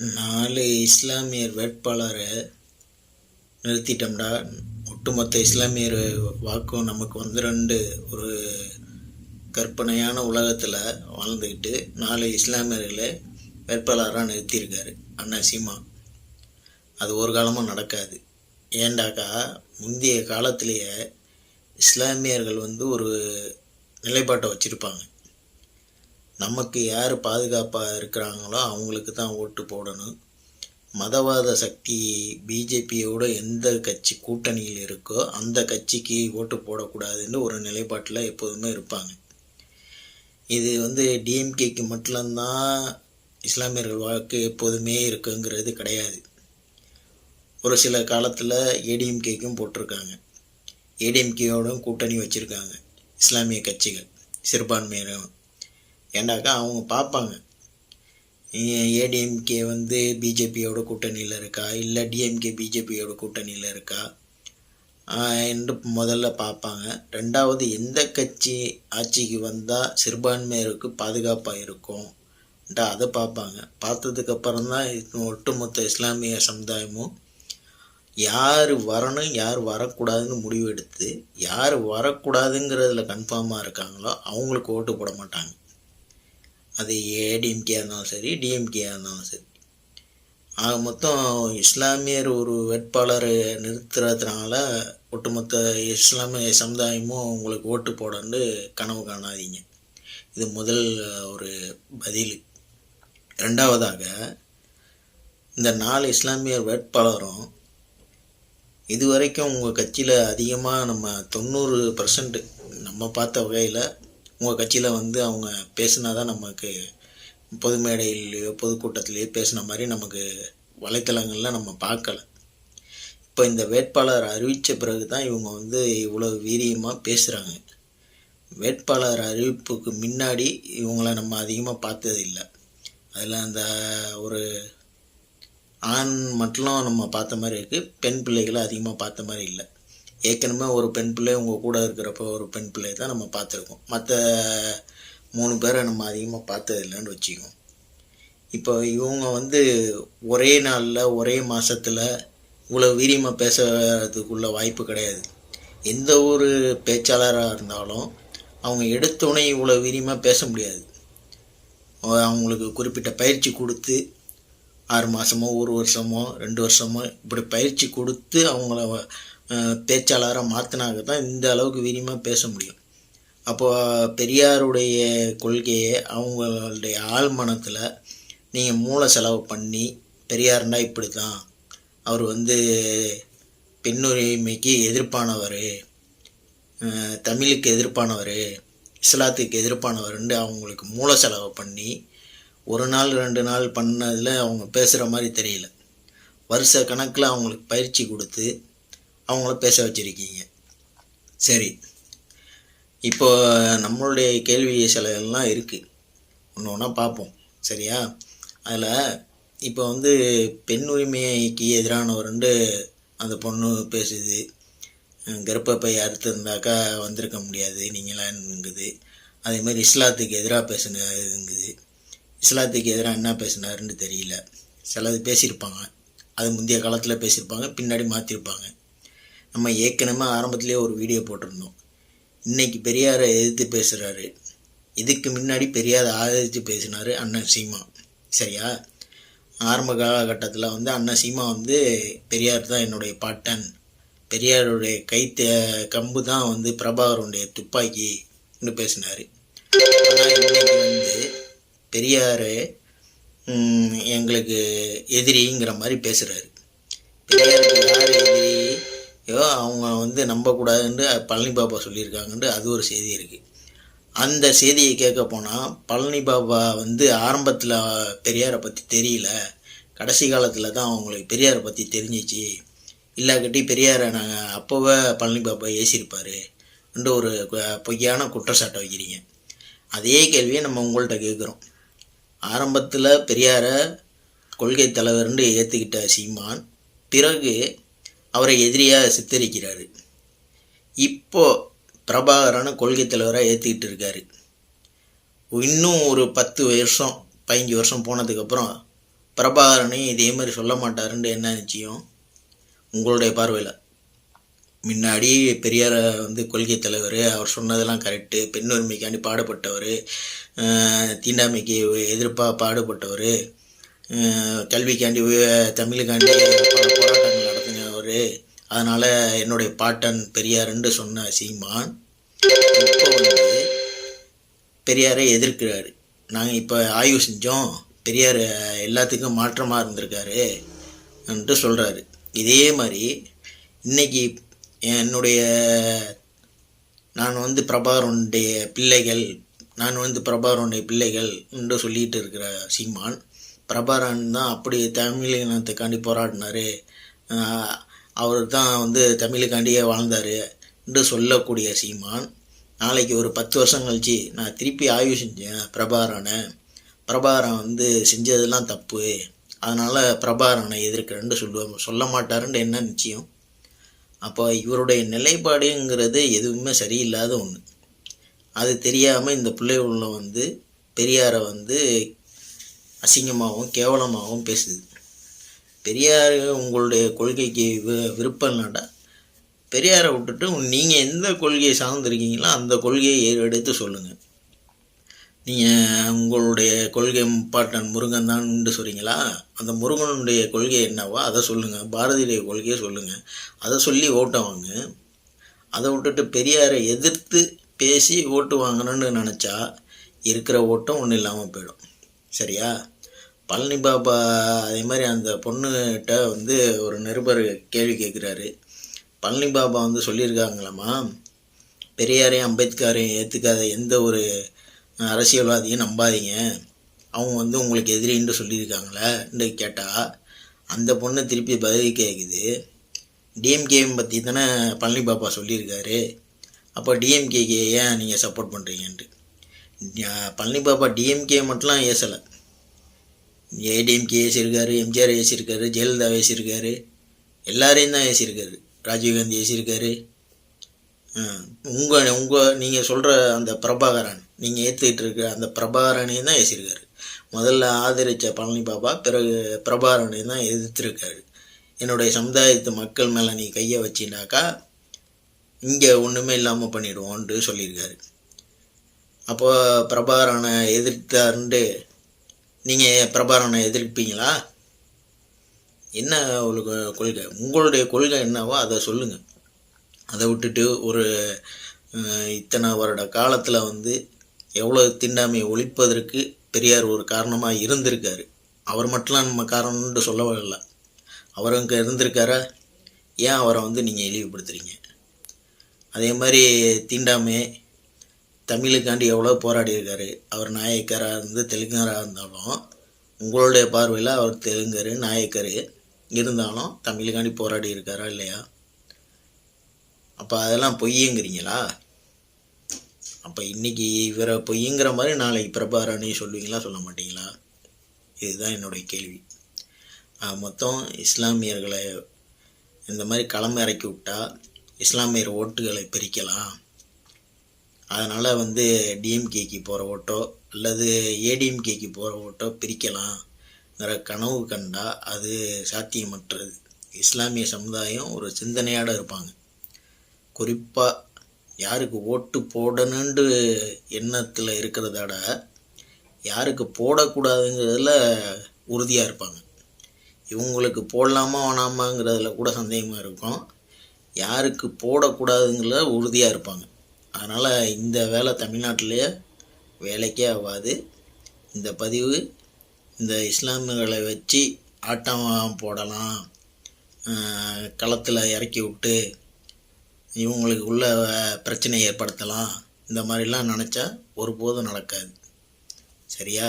4 இஸ்லாமியர் வேட்பாளரை நிறுத்திட்டோம்டா, ஒட்டுமொத்த இஸ்லாமியர் வாக்கும் நமக்கு வந்துருண்டு ஒரு கற்பனையான உலகத்தில் வாழ்ந்துக்கிட்டு 4 இஸ்லாமியர்களை வேட்பாளராக நிறுத்தியிருக்காரு அண்ணா சீமா. அது ஒரு காலமும் நடக்காது. ஏண்டாக்கா முந்தைய காலத்திலேயே இஸ்லாமியர்கள் ஒரு நிலைப்பாட்டை வச்சுருப்பாங்க. நமக்கு யார் பாதுகாப்பாக இருக்கிறாங்களோ அவங்களுக்கு தான் ஓட்டு போடணும். மதவாத சக்தி பிஜேபியோட எந்த கட்சி கூட்டணியில் இருக்கோ அந்த கட்சிக்கு ஓட்டு போடக்கூடாதுன்னு ஒரு நிலைப்பாட்டில் எப்போதுமே இருப்பாங்க. இது டிஎம்கேக்கு மட்டும்தான் இஸ்லாமியர்கள் வாக்கு எப்போதுமே இருக்குங்கிறது கிடையாது. ஒரு சில காலத்தில் ஏடிஎம்கேக்கும் போட்டிருக்காங்க. ஏடிஎம்கேயோடும் கூட்டணி வச்சுருக்காங்க இஸ்லாமிய கட்சிகள் சிறுபான்மையினர். ஏண்டாக்கா அவங்க பார்ப்பாங்க, ஏடிஎம்கே பிஜேபியோட கூட்டணியில் இருக்கா, இல்லை டிஎம்கே பிஜேபியோட கூட்டணியில் இருக்கா என்று முதல்ல பார்ப்பாங்க. ரெண்டாவது, எந்த கட்சி ஆட்சிக்கு வந்தால் சிறுபான்மையருக்கு பாதுகாப்பாக இருக்கும் அதை பார்ப்பாங்க. பார்த்ததுக்கப்புறம்தான் ஒட்டுமொத்த இஸ்லாமிய சமுதாயமும் யார் வரணும் யார் வரக்கூடாதுன்னு முடிவு எடுத்து, யார் வரக்கூடாதுங்கிறதுல கன்ஃபார்மாக இருக்காங்களோ அவங்களுக்கு ஓட்டு போட மாட்டாங்க. அது ஏடிஎம்கேயாக இருந்தாலும் சரி, டிஎம்கேயாக இருந்தாலும் சரி. ஆக மொத்தம் இஸ்லாமியர் ஒரு வேட்பாளர் நிறுத்துறதுனால ஒட்டுமொத்த இஸ்லாமிய சமுதாயமும் உங்களுக்கு ஓட்டு போடன்னு கனவு காணாதீங்க. இது முதல் ஒரு பதில். ரெண்டாவதாக, இந்த 4 இஸ்லாமியர் வேட்பாளரும் இதுவரைக்கும் உங்கள் கட்சியில் அதிகமாக நம்ம 90% நம்ம பார்த்த வகையில் உங்கள் கட்சியில் அவங்க பேசினா தான் நமக்கு பொது மேடையிலையோ பொதுக்கூட்டத்திலேயோ பேசின மாதிரி நமக்கு வலைத்தளங்களில் நம்ம பார்க்கல. இப்போ இந்த வேட்பாளர் அறிவித்த பிறகு தான் இவங்க இவ்வளோ வீரியமாக பேசுகிறாங்க. வேட்பாளர் அறிவிப்புக்கு முன்னாடி இவங்கள நம்ம அதிகமாக பார்த்ததில்லை. அதில் அந்த ஒரு ஆண் மட்டும் நம்ம பார்த்த மாதிரி இருக்குது, பெண் பிள்ளைகளை அதிகமாக பார்த்த மாதிரி இல்லை. ஏற்கனவே ஒரு பெண் பிள்ளை உங்கள் கூட இருக்கிறப்ப ஒரு பெண் பிள்ளை தான் நம்ம பார்த்துருக்கோம். மற்ற 3 பேரை நம்ம அதிகமாக பார்த்ததில்லைன்னு வச்சுக்குவோம். இப்போ இவங்க ஒரே நாளில் ஒரே மாதத்தில் இவ்வளோ வீரியமாக பேசுறதுக்குள்ள வாய்ப்பு கிடையாது. எந்த ஒரு பேச்சாளராக இருந்தாலும் அவங்க எடுத்தோடனே இவ்வளோ வீரியமாக பேச முடியாது. அவங்களுக்கு குறிப்பிட்ட பயிற்சி கொடுத்து 6 மாதமோ 1 வருஷமோ 2 வருஷமோ இப்படி பயிற்சி கொடுத்து அவங்கள பேச்சாளராக மாற்றினாங்க தான் இந்த அளவுக்கு வீரியமாக பேச முடியும். அப்போது பெரியாருடைய கொள்கையை அவங்களுடைய ஆழ்மனத்தில் நீங்கள் மூளை செலவு பண்ணி, பெரியார்னா இப்படி தான், அவர் பெண்ணுரிமைக்கு எதிர்ப்பானவர், தமிழுக்கு எதிர்ப்பானவர், இஸ்லாத்துக்கு எதிர்ப்பானவர்ன்னு அவங்களுக்கு மூளை செலவு பண்ணி 1 நாள் 2 நாள் பண்ணதில் அவங்க பேசுகிற மாதிரி தெரியல. வருஷ கணக்கில் அவங்களுக்கு பயிற்சி கொடுத்து அவங்கள பேச வச்சுருக்கீங்க. சரி, இப்போ நம்மளுடைய கேள்வி சிலைகள்லாம் இருக்குது, ஒன்று ஒன்றா பார்ப்போம். சரியா? அதில் இப்போ பெண் உரிமைக்கு எதிரானவருண்டு அந்த பொண்ணு பேசுது. கர்ப்பப்பை அறுத்துருந்தாக்கா வந்திருக்க முடியாது நீங்களான்ங்குது. அதேமாதிரி இஸ்லாத்துக்கு எதிராக பேசுனதுங்குது. இஸ்லாத்துக்கு எதிராக என்ன பேசினாருன்னு தெரியல. சிலது பேசியிருப்பாங்க, அது முந்தைய காலத்தில் பேசியிருப்பாங்க, பின்னாடி மாற்றிருப்பாங்க. நம்ம ஏற்கனவே ஆரம்பத்துலேயே ஒரு வீடியோ போட்டிருந்தோம். இன்றைக்கி பெரியாரை எதிர்த்து பேசுகிறாரு, இதுக்கு முன்னாடி பெரியாரை ஆதரித்து பேசினார் அண்ணன் சீமா. சரியா? ஆரம்ப காலகட்டத்தில் அண்ணன் சீமா பெரியார் தான் என்னுடைய பாட்டன், பெரியாருடைய கம்பு தான் பிரபாகருடைய துப்பாக்கின்னு பேசினார். ஆனால் இன்றைக்கி பெரியார் எங்களுக்கு எதிரிங்கிற மாதிரி பேசுகிறாரு. பெரியாருக்கு யார் எதிரியோ அவங்க நம்பக்கூடாதுன்னு பழனி பாபா சொல்லியிருக்காங்கன்ட்டு அது ஒரு செய்தி இருக்குது. அந்த செய்தியை கேட்க போனால் பழனி பாபா ஆரம்பத்தில் பெரியாரை பற்றி தெரியல, கடைசி காலத்தில் தான் அவங்களுக்கு பெரியாரை பற்றி தெரிஞ்சிச்சு, இல்லாக்கட்டி பெரியாரை நாங்கள் அப்போவே பழனி பாபா ஏசியிருப்பாருன்ட்டு ஒரு பொய்யான குற்றச்சாட்டை வைக்கிறீங்க. அதே கேள்வியை நம்ம உங்கள்கிட்ட கேட்குறோம். ஆரம்பத்தில் பெரியாரை கொள்கை தலைவர்னு ஏற்றுக்கிட்ட சீமான் பிறகு அவரை எதிரியாக சித்தரிக்கிறாரு. இப்போது பிரபாகரனை கொள்கை தலைவராக ஏற்றிக்கிட்டு இருக்காரு. இன்னும் ஒரு 10 வருஷம் 15 வருஷம் போனதுக்கப்புறம் பிரபாகரனையும் இதே மாதிரி சொல்ல மாட்டாருன்னு என்ன நிச்சயம் உங்களுடைய பார்வையில்? முன்னாடி பெரியார் வந்து கொள்கை தலைவர், அவர் சொன்னதெல்லாம் கரெக்டு, பெண் உரிமைக்காண்டி பாடுபட்டவர், தீண்டாமைக்கு எதிர்ப்பாக பாடுபட்டவர், கல்விக்காண்டி தமிழுக்காண்டி பல போராட்டங்கள் நடத்தினவர், அதனால் என்னுடைய பாட்டன் பெரியாருன்னு சொன்ன சீமான் இப்போ வந்து பெரியாரை எதிர்க்கிறாரு. நாங்கள் இப்போ ஆய்வு செஞ்சோம், பெரியார் எல்லாத்துக்கும் மாற்றமாக இருந்திருக்காரு என்று சொல்கிறாரு. இதே மாதிரி இன்றைக்கி நான் வந்து பிரபாகரனுடைய பிள்ளைகள் என்று சொல்லிகிட்டு இருக்கிற சீமான், பிரபாகரன் தான் அப்படி தமிழ் இனத்துக்காண்டி போராடினார், அவர் தான் வந்து தமிழுக்காண்டியே வாழ்ந்தார் என்று சொல்லக்கூடிய சீமான், நாளைக்கு ஒரு 10 வருஷம் கழிச்சு நான் திருப்பி ஆய்வு செஞ்சேன் பிரபாகரன் வந்து செஞ்சதெல்லாம் தப்பு, அதனால் பிரபாகரனை எதிர்க்கிறேன்னு சொல்ல மாட்டாருன்னு என்ன நிச்சயம்? அப்போ இவருடைய நிலைப்பாடுங்கிறது எதுவுமே சரியில்லாத ஒன்று. அது தெரியாமல் இந்த பிள்ளைகள வந்து பெரியாரை வந்து அசிங்கமாகவும் கேவலமாகவும் பேசுது. பெரியார் உங்களுடைய கொள்கைக்கு விருப்பம் இல்லாட்டா பெரியாரை விட்டுட்டு நீங்கள் எந்த கொள்கையை சார்ந்திருக்கீங்களோ அந்த கொள்கையை எடுத்து சொல்லுங்கள். நீங்கள் உங்களுடைய கொள்கை முப்பாட்டன் முருகன் தான் சொல்கிறீங்களா, அந்த முருகனுடைய கொள்கை என்னவோ அதை சொல்லுங்கள், பாரதியுடைய கொள்கையை சொல்லுங்கள், அதை சொல்லி ஓட்டை வாங்க. அதை விட்டுட்டு பெரியாரை எதிர்த்து பேசி ஓட்டு வாங்கணும்னு நினச்சா இருக்கிற ஓட்டம் ஒன்றும் இல்லாமல் போயிடும். சரியா? பழனி பாபா அதே மாதிரி அந்த பொண்ணுகிட்ட வந்து ஒரு நிருபர் கேள்வி கேட்குறாரு. பழனி பாபா வந்து சொல்லியிருக்காங்களாம்மா, பெரியாரையும் அம்பேத்கரையும் ஏற்றுக்காத எந்த ஒரு அரசியல்வாதியும் நம்பாதீங்க, அவங்க வந்து உங்களுக்கு எதிரின்னு சொல்லியிருக்காங்களேன்னு கேட்டால் அந்த பொண்ணு திருப்பி பதில் கேட்குது, டிஎம்கேவை பற்றி தானே பழனி பாபா சொல்லியிருக்காரு, அப்போ டிஎம்கேக்கு ஏன் நீங்கள் சப்போர்ட் பண்ணுறீங்கன்ட்டு. பழனி பாபா டிஎம்கே மட்டும்லாம் ஏசலை, ஏடிஎம்கே ஏசியிருக்காரு, எம்ஜிஆர் ஏசியிருக்காரு, ஜெயலலிதா ஏசியிருக்காரு, எல்லாரையும் தான் ஏசியிருக்காரு, ராஜீவ்காந்தி ஏசியிருக்காரு. நீங்கள் சொல்கிற அந்த பிரபாகரன், நீங்கள் ஏற்றுக்கிட்டு இருக்கிற அந்த பிரபாகரனையும் தான் ஏசியிருக்காரு. முதல்ல ஆதரித்த பழனி பாபா பிறகு பிரபாகரனையும் தான் எதிர்த்துருக்காரு. என்னுடைய சமுதாயத்து மக்கள் மேலே நீ கையை வச்சினாக்கா இங்கே ஒன்றுமே இல்லாமல் பண்ணிவிடுவோன்ட்டு சொல்லியிருக்காரு. அப்போ பிரபாகரனை எதிர்த்தாருன்ட்டு நீங்கள் பிரபாகரனை எதிர்ப்பீங்களா? என்ன உங்களுக்கு கொள்கை? உங்களுடைய கொள்கை என்னவோ அதை சொல்லுங்கள். அதை விட்டுட்டு ஒரு இத்தனை வருட காலத்தில் வந்து எவ்வளோ தீண்டாமையை ஒழிப்பதற்கு பெரியார் ஒரு காரணமாக இருந்திருக்காரு. அவர் மட்டும்லாம் நம்ம காரணம்னு சொல்ல வரல, அவர் அங்கே இருந்திருக்காரா? ஏன் அவரை வந்து நீங்கள் இழிவுபடுத்துகிறீங்க? அதே மாதிரி தீண்டாமை தமிழுக்காண்டி எவ்வளோ போராடி இருக்காரு. அவர் நாயக்கராக இருந்து தெலுங்கராக இருந்தாலும் உங்களுடைய பார்வையில் அவர் தெலுங்கர் நாயக்கர் இருந்தாலும் தமிழுக்காண்டி போராடி இருக்காரா இல்லையா? அப்போ அதெல்லாம் பொய்யுங்கிறீங்களா? அப்போ இன்றைக்கி இவரை பொய்யுங்கிற மாதிரி நாளைக்கு பிரபாகரனையும் சொல்லுவீங்களா, சொல்ல மாட்டீங்களா? இதுதான் என்னுடைய கேள்வி. மொத்தம் இஸ்லாமியர்களை இந்த மாதிரி களம் இறக்கி விட்டால் இஸ்லாமியர் ஓட்டுகளை பிரிக்கலாம். அதனால் வந்து டிஎம்கேக்கு போகிற ஓட்டோ அல்லது ஏடிஎம்கேக்கு போகிற ஓட்டோ பிரிக்கலாம்ங்கிற கனவு கண்டால் அது சாத்தியமற்றது. இஸ்லாமிய சமுதாயம் ஒரு சிந்தனையோடு இருப்பாங்க. குறிப்பாக யாருக்கு ஓட்டு போடணுன்ற எண்ணத்தில் இருக்கிறதோட யாருக்கு போடக்கூடாதுங்கிறதுல உறுதியாக இருப்பாங்க. இவங்களுக்கு போடலாமா வேணாமாங்கிறதுல கூட சந்தேகமாக இருக்கும், யாருக்கு போடக்கூடாதுங்கிறத உறுதியாக இருப்பாங்க. அதனால் இந்த வேலை தமிழ்நாட்டிலேயே வேலைக்கே ஆகாது. இந்த பதிவு இந்த இஸ்லாமியர்களை வச்சு ஆட்டம் போடலாம், களத்தில் இறக்கி விட்டு இவங்களுக்கு உள்ள பிரச்சனை ஏற்படுத்தலாம், இந்த மாதிரிலாம் நினச்சா ஒருபோதும் நடக்காது. சரியா?